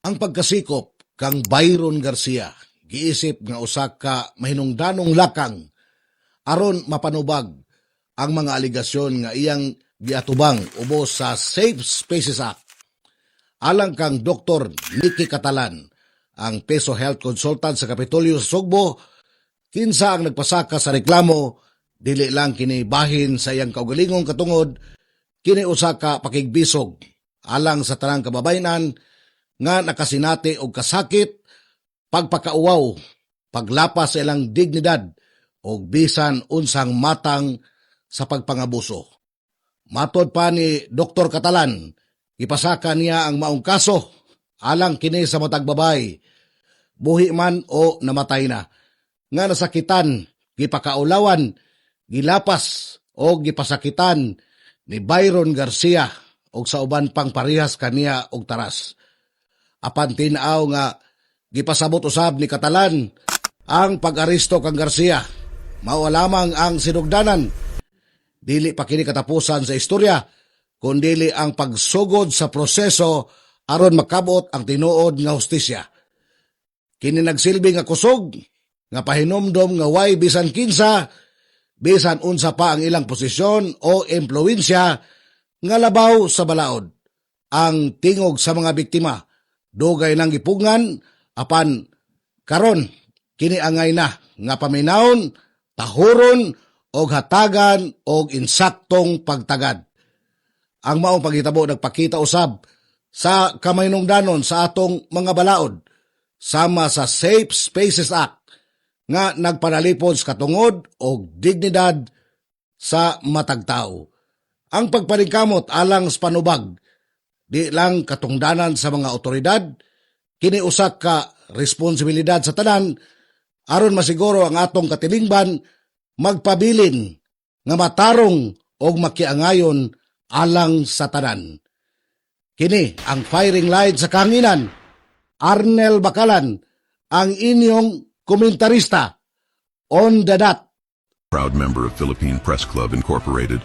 Ang pagkasikop kang Byron Garcia, giisip nga usa ka mahinungdanong lakang aron mapanubag ang mga aligasyon nga iyang giatubang ubos sa Safe Spaces Act. Alang kang Dr. Nicky Catalan, ang Peso Health Consultant sa Kapitolyo sa Sugbo, kinsa ang nagpasaka sa reklamo, dili lang kini bahin sa iyang kaugalingong katungod, kini usa ka pakigbisog alang sa tanang kababayenan nga nakasinati og kasakit, pagpakauwaw, paglapas sa ilang dignidad og bisan unsang matang sa pagpangabuso. Matod pa ni Dr. Catalan, ipasaka niya ang maong kaso alang kini sa matag babay, buhi man o namatay na, nga nasakitan, gipakaulawan, gilapas o gipasakitan ni Byron Garcia og sa uban pang parehas kaniya og taras. Apan tinaaw nga gipasabot usab ni Catalan ang pag-aresto kang Garcia. Mao lamang ang sinugdanan. Dili pa kini katapusan sa istorya, kundili ang pagsugod sa proseso aron makabot ang tinuod nga hustisya. Kini nagsilbi nga kusog, nga pahinomdom nga way bisan kinsa, bisan unsa pa ang ilang posisyon o impluwensya nga labaw sa balaod. Ang tingog sa mga biktima, dugay nang gipugngan, apan karon kini angay na nga paminawon, tahuron, og hatagan og insaktong pagtagad. Ang maong paghitabo nagpakita usab sa kamahinungdanon sa atong mga balaod sama sa Safe Spaces Act nga nagpanalipod sa katungod og dignidad sa matag tawo. Ang pagpaningkamot alang sa panubag di lang katungdanan sa mga otoridad, kini usa ka responsibilidad sa tanan aron masiguro ang atong katilingban magpabilin nga matarong og makiangayon alang sa tanan. Kini ang firing line sa kahanginan. Arnel Bakalan, ang inyong komentarista on the dot. Proud member of Philippine Press Club Incorporated,